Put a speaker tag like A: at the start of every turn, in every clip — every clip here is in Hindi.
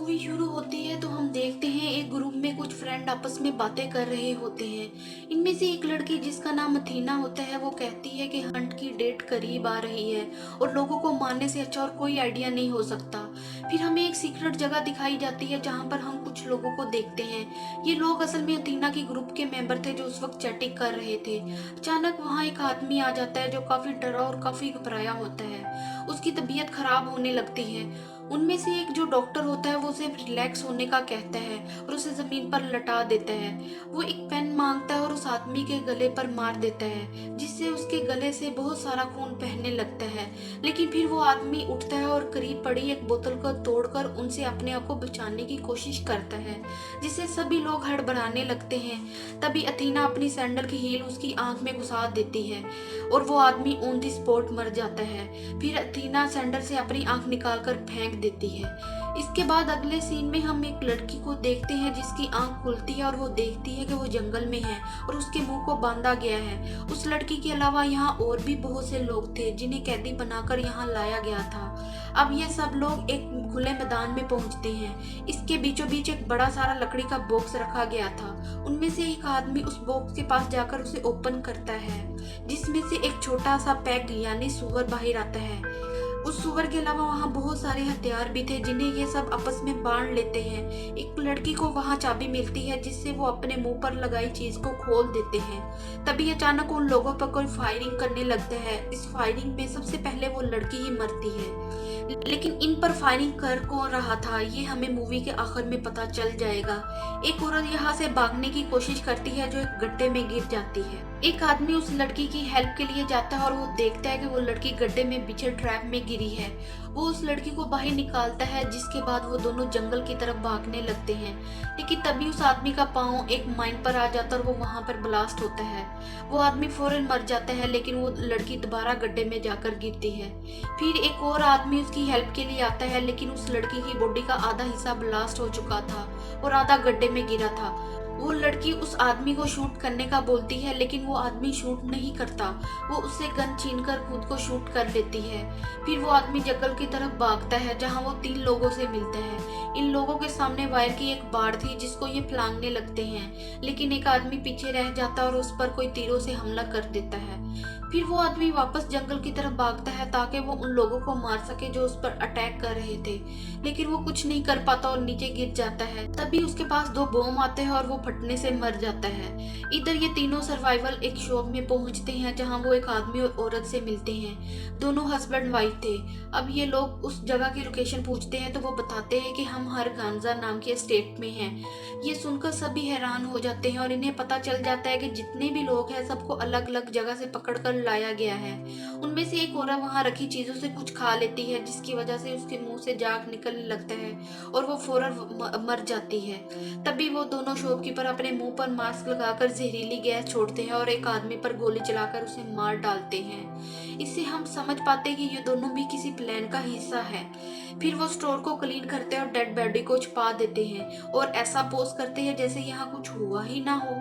A: मूवी शुरू होती है तो हम देखते हैं एक ग्रुप में कुछ फ्रेंड आपस में बातें कर रहे होते हैं। इनमें से एक लड़की जिसका नाम अथीना होता है वो कहती है कि हंट की डेट करीब आ रही है और लोगों को मारने से अच्छा और कोई आइडिया नहीं हो सकता। फिर हमें एक सीक्रेट जगह दिखाई जाती है जहाँ पर हम कुछ लोगों को देखते हैं। ये लोग असल में अथीना के ग्रुप के मेंबर थे जो उस वक्त चैटिंग कर रहे थे। अचानक वहाँ एक आदमी आ जाता है जो काफी डरा और काफी घबराया होता है। उसकी तबीयत खराब होने लगती है। उनमें से एक जो डॉक्टर होता है वो उसे रिलैक्स होने का कहता है और उसे जमीन पर लटा देता है। वो एक पेन मांगता है और उस आदमी के गले पर मार देता है जिससे उसके गले से बहुत सारा खून बहने लगता है। लेकिन फिर वो आदमी उठता है और करीब पड़ी एक बोतल को तोड़कर उनसे अपने आप को बचाने की कोशिश करता है जिससे सभी लोग हड़बड़ाने लगते हैं। तभी अथीना अपनी सैंडल की हील उसकी आंख में घुसा देती है और वो आदमी ऑन द स्पॉट मर जाता है। फिर अथीना सैंडल से अपनी आंख निकालकर फेंक देती है। इसके बाद अगले सीन में हम एक लड़की को देखते हैं जिसकी आंख खुलती है और वो देखती है कि वो जंगल में है और उसके मुंह को बांधा गया है। उस लड़की के अलावा यहाँ और भी बहुत से लोग थे जिन्हें कैदी बनाकर यहाँ लाया गया था। अब ये सब लोग एक खुले मैदान में पहुंचते हैं। इसके बीचों बीच एक बड़ा सारा लकड़ी का बॉक्स रखा गया था। उनमें से एक आदमी उस बॉक्स के पास जाकर उसे ओपन करता है जिसमें से एक छोटा सा पैग यानी सुअर बाहर आता है। उस सुअर के अलावा वहाँ बहुत सारे हथियार भी थे जिन्हें ये सब आपस में बांट लेते हैं। एक लड़की को वहाँ चाबी मिलती है जिससे वो अपने मुंह पर लगाई चीज को खोल देते हैं। तभी अचानक उन लोगों पर कोई फायरिंग करने लगता है। इस फायरिंग में सबसे पहले वो लड़की ही मरती है, लेकिन इन पर फायरिंग कर कौन रहा था ये हमें मूवी के आखिर में पता चल जाएगा। एक औरत यहाँ से भागने की कोशिश करती है जो एक गड्ढे में गिर जाती है। एक आदमी उस लड़की की हेल्प के लिए जाता है और वो देखता है कि वो लड़की गड्ढे में बिछे ट्रैप में गिरी है। वो उस लड़की को बाहर निकालता है जिसके बाद वो दोनों जंगल की तरफ भागने लगते हैं। लेकिन तभी उस आदमी का पाँव एक माइन पर आ जाता है और वो वहां पर ब्लास्ट होता है। वो आदमी फौरन मर जाता है लेकिन वो लड़की दोबारा गड्ढे में जाकर गिरती है। फिर एक और आदमी उसकी हेल्प के लिए आता है लेकिन उस लड़की की बॉडी का आधा हिस्सा ब्लास्ट हो चुका था और आधा गड्ढे में गिरा था। वो लड़की उस आदमी को शूट करने का बोलती है लेकिन वो आदमी शूट नहीं करता। वो उससे गन छीनकर खुद को शूट कर लेती है। फिर वो आदमी जंगल की तरफ भागता है जहां वो 3 लोगों से मिलता है। इन लोगों के सामने वायर की एक बाड़ थी जिसको ये फलांगने लगते हैं, लेकिन एक आदमी पीछे रह जाता है और उस पर कोई तीरों से हमला कर देता है। फिर वो आदमी वापस जंगल की तरफ भागता है ताकि वो उन लोगों को मार सके जो उस पर अटैक कर रहे थे, लेकिन वो कुछ नहीं कर पाता और नीचे गिर जाता है। तभी उसके पास 2 बम आते हैं और वो फटने से मर जाता है। इधर ये तीनों सर्वाइवल एक शॉप में पहुंचते हैं जहां वो एक आदमी और औरत से मिलते हैं। दोनों हस्बैंड वाइफ थे। अब ये लोग उस जगह की लोकेशन पूछते हैं तो वो बताते हैं कि हम हर गांजा नाम के स्टेट में हैं। ये सुनकर सभी हैरान हो जाते हैं और इन्हें पता चल जाता है कि जितने भी लोग हैं सबको अलग अलग जगह से पकड़कर लाया गया है। उनमें से एक औरत वहां रखी चीजों से कुछ खा लेती है जिसकी वजह से उसके मुंह से जाग निकलने लगता है और वो फौरन मर जाती है। तभी वो दोनों शॉपकीपर अपने मुंह पर मास्क लगाकर जहरीली गैस छोड़ते हैं और एक आदमी पर गोली चलाकर उसे मार डालते हैं। इससे हम समझ पाते हैं कि ये दोनों भी किसी प्लान का हिस्सा है। फिर वो स्टोर को क्लीन करते हैं और डेड बॉडी को छुपा देते हैं और ऐसा पोज करते हैं जैसे यहाँ कुछ हुआ ही ना हो।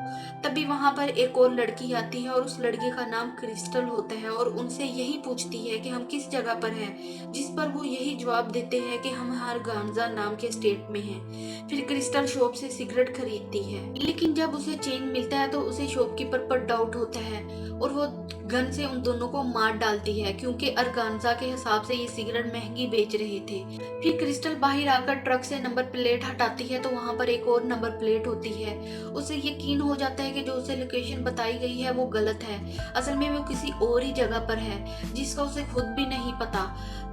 A: तभी वहां पर एक और लड़की आती है और उस लड़की का नाम क्रिस्टल होता है और उनसे यही पूछती है कि हम किस जगह पर हैं, जिस पर वो यही जवाब देते हैं कि हम हर गांजा नाम के स्टेट में हैं। फिर क्रिस्टल शॉप से सिगरेट खरीदती है, लेकिन जब उसे चेंज मिलता है तो उसे शॉपकीपर पर डाउट होता है और वो गन से उन दोनों को मार डालती है क्योंकि अर्गानजा के हिसाब से ये सिगरेट महंगी बेच रहे थे। फिर क्रिस्टल बाहर आकर ट्रक से नंबर प्लेट हटाती है तो वहां पर एक और नंबर प्लेट होती है। उसे यकीन हो जाता है कि जो उसे लोकेशन बताई गई है वो गलत है। असल में वो किसी और ही जगह पर है जिसका उसे खुद भी नहीं पता।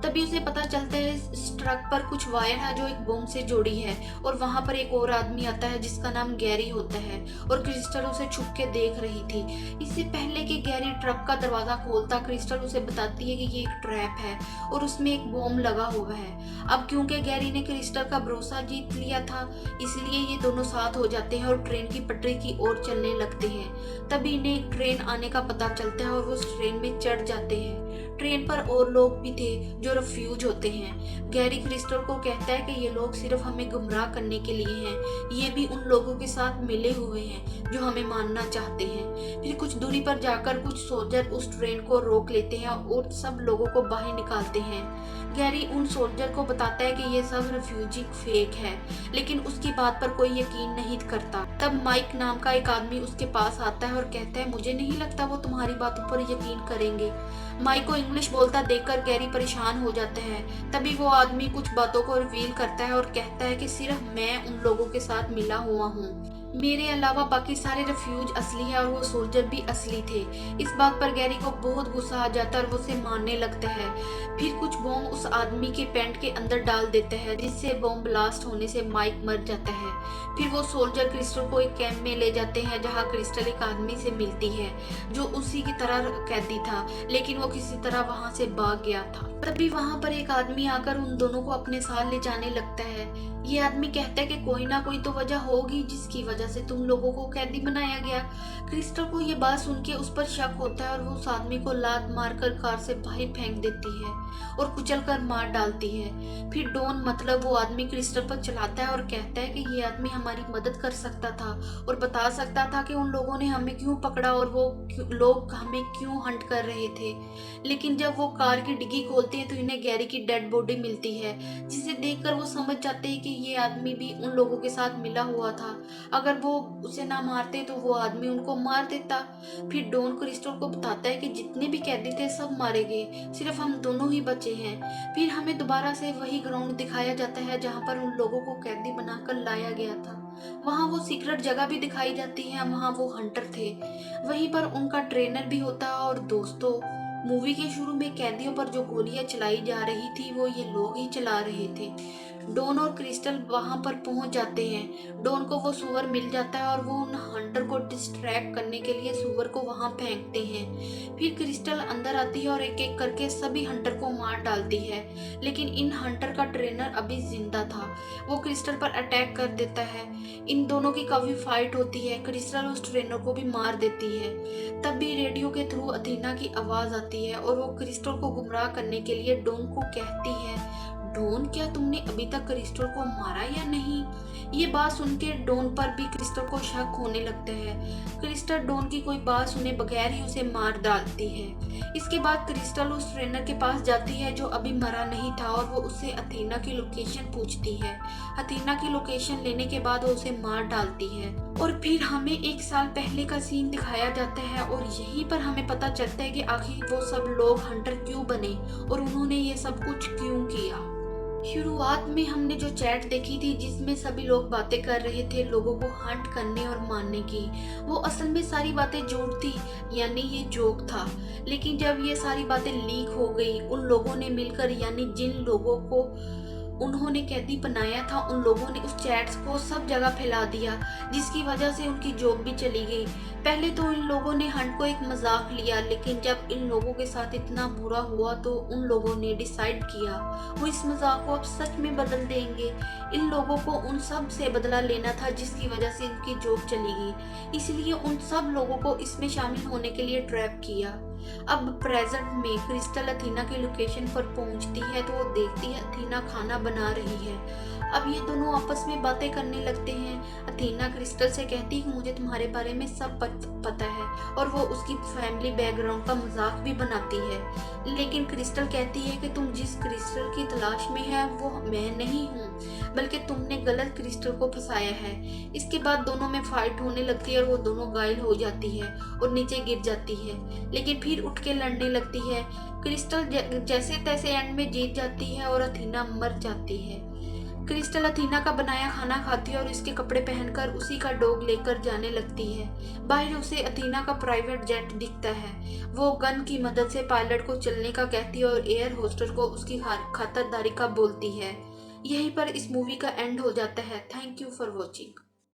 A: तभी उसे पता चलता है इस ट्रक पर कुछ वायर है जो एक बम से जोड़ी है और वहां पर एक और आदमी आता है जिसका नाम गैरी होता है और क्रिस्टल उसे छुप के देख रही थी। इससे पहले कि गैरी ट्रक का दरवाजा खोलता, क्रिस्टल उसे बताती है कि ये एक ट्रैप है और उसमें एक बम लगा हुआ है। अब क्योंकि गैरी ने क्रिस्टल का भरोसा जीत लिया था इसलिए ये दोनों साथ हो जाते हैं और ट्रेन की पटरी की ओर चलने लगते हैं। तभी इन्हें एक ट्रेन आने का पता चलता है और वो उस ट्रेन में चढ़ जाते हैं। ट्रेन पर और लोग भी थे जो रिफ्यूज होते हैं। गैरी क्रिस्टल को कहता है कि ये लोग सिर्फ हमें गुमराह करने के लिए हैं, ये भी उन लोगों के साथ मिले हुए हैं जो हमें मानना चाहते हैं। फिर कुछ दूरी पर जाकर कुछ सोल्जर सोल्जर उस ट्रेन को रोक लेते हैं और सब लोगों को बाहर निकालते हैं। गैरी उन सोल्जर को बताता है कि ये सब रिफ्यूजी फेक है, लेकिन उसकी बात पर कोई यकीन नहीं करता। तब माइक नाम का एक आदमी उसके पास आता है और कहता है, मुझे नहीं लगता वो तुम्हारी बातों पर यकीन करेंगे। माइक को इंग्लिश बोलता देखकर गैरी परेशान हो जाता है। तभी वो आदमी कुछ बातों को रिवील करता है और कहता है कि सिर्फ मैं उन लोगों के साथ मिला हुआ हूँ, मेरे अलावा बाकी सारे रिफ्यूज असली है और वो सोल्जर भी असली थे। इस बात पर गैरी को बहुत गुस्सा आ जाता है और वो उसे मारने लगता है। फिर कुछ बॉम्ब उस आदमी के पैंट के अंदर डाल देता है, जिससे बॉम्ब ब्लास्ट होने से माइक मर जाता है। फिर वो सोल्जर क्रिस्टल को एक कैंप में ले जाते हैं, जहाँ क्रिस्टल एक आदमी से मिलती है जो उसी की तरह कैदी था, लेकिन वो किसी तरह वहाँ से भाग गया था। तभी वहाँ पर एक आदमी आकर उन दोनों को अपने साथ ले जाने लगता है। ये आदमी कहता है कि कोई ना कोई तो वजह होगी जिसकी वजह से तुम लोगों को कैदी बनाया गया। क्रिस्टल को ये बात सुन के उस पर शक होता है और वो उस आदमी को लात मारकर कार से बाहर फेंक देती है और कुचल कर मार डालती है। फिर डॉन मतलब वो आदमी क्रिस्टल पर चलाता है और कहता है कि ये आदमी हमारी मदद कर सकता था और बता सकता था कि उन लोगों ने हमें क्यों पकड़ा और वो लोग हमें क्यों हंट कर रहे थे। लेकिन जब वो कार की डिग्गी खोलते हैं तो इन्हें गैरी की डेड बॉडी मिलती है, जिसे देखकर वो समझ जाते हैं कि ये आदमी भी उन लोगों के साथ मिला हुआ था। अगर वो उसे ना मारते तो वो आदमी उनको मार देता। फिर डॉन क्रिस्टल को बताता है कि जितने भी कैदी थे सब मारे गए, सिर्फ हम दोनों ही बचे हैं। फिर हमें दोबारा से वही ग्राउंड दिखाया जाता है जहाँ पर उन लोगों को कैदी बनाकर लाया गया था। वहाँ वो सीक्रेट जगह भी दिखाई जाती है, वहाँ वो हंटर थे, वहीं पर उनका ट्रेनर भी होता है। और दोस्तों, मूवी के शुरू में कैदियों पर जो गोलियां चलाई जा रही थी वो ये लोग ही चला रहे थे। डॉन और क्रिस्टल वहां पर पहुंच जाते हैं। डॉन को वो सुअर मिल जाता है और वो उन हंटर को डिस्ट्रैक्ट करने के लिए सुअर को वहां फेंकते हैं। फिर क्रिस्टल अंदर आती है और एक एक करके सभी हंटर को मार डालती है, लेकिन इन हंटर का ट्रेनर अभी जिंदा था। वो क्रिस्टल पर अटैक कर देता है। इन दोनों की काफी फाइट होती है। क्रिस्टल उस ट्रेनर को भी मार देती है। तब भी रेडियो के थ्रू अथीना की आवाज आती है और वो क्रिस्टल को गुमराह करने के लिए डॉन को कहती है, डॉन क्या तुमने अभी तक क्रिस्टल को मारा या नहीं? ये बात सुन के डॉन पर भी क्रिस्टल को शक होने लगता है। क्रिस्टल डॉन की कोई बात सुने बगैर ही उसे मार डालती है। इसके बाद क्रिस्टल उस ट्रेनर के पास जाती है जो अभी मरा नहीं था और वो उससे अथीना की लोकेशन पूछती है। अथीना की लोकेशन लेने के बाद वो उसे मार डालती है। और फिर हमें एक साल पहले का सीन दिखाया जाता है और यहीं पर हमें पता चलता है कि आखिर वो सब लोग हंटर क्यों बने और उन्होंने ये सब कुछ क्यों किया। शुरुआत में हमने जो चैट देखी थी जिसमें सभी लोग बातें कर रहे थे लोगों को हंट करने और मारने की, वो असल में सारी बातें झूठ थी, यानी ये जोक था। लेकिन जब ये सारी बातें लीक हो गई, उन लोगों ने मिलकर, यानी जिन लोगों को उन्होंने कैदी बनाया था, उन लोगों ने उस चैट्स को सब जगह फैला दिया, जिसकी वजह से उनकी जॉब भी चली गई। पहले तो इन लोगों ने हंट को एक मजाक लिया, लेकिन जब इन लोगों के साथ इतना बुरा हुआ तो उन लोगों ने डिसाइड किया वो इस मजाक को अब सच में बदल देंगे। इन लोगों को उन सब से बदला लेना था जिसकी वजह से इनकी जॉब चली गई, इसलिए उन सब लोगों को इसमें शामिल होने के लिए ट्रैप किया। अब प्रेजेंट में क्रिस्टल अथीना की लोकेशन पर पहुंचती है तो वो देखती है अथीना खाना बना रही है। अब ये दोनों आपस में बातें करने लगते हैं। अथीना क्रिस्टल से कहती है मुझे तुम्हारे बारे में सब पता है, और वो उसकी फैमिली बैकग्राउंड का मजाक भी बनाती है। लेकिन क्रिस्टल कहती है कि तुम जिस क्रिस्टल की तलाश में है वो मैं नहीं हूँ, बल्कि तुमने गलत क्रिस्टल को फंसाया है। इसके बाद दोनों में फाइट होने लगती है और वो दोनों घायल हो जाती है और नीचे गिर जाती है, लेकिन फिर उठ के लड़ने लगती है। क्रिस्टल जैसे तैसे एंड में जीत जाती है और अथीना मर जाती है। क्रिस्टल अथीना का बनाया खाना खाती है और इसके कपड़े पहनकर उसी का डॉग लेकर जाने लगती है। बाहर उसे अथीना का प्राइवेट जेट दिखता है। वो गन की मदद से पायलट को चलने का कहती है और एयर होस्टर को उसकी खातिरदारी का बोलती है। यहीं पर इस मूवी का एंड हो जाता है। Thank you for watching.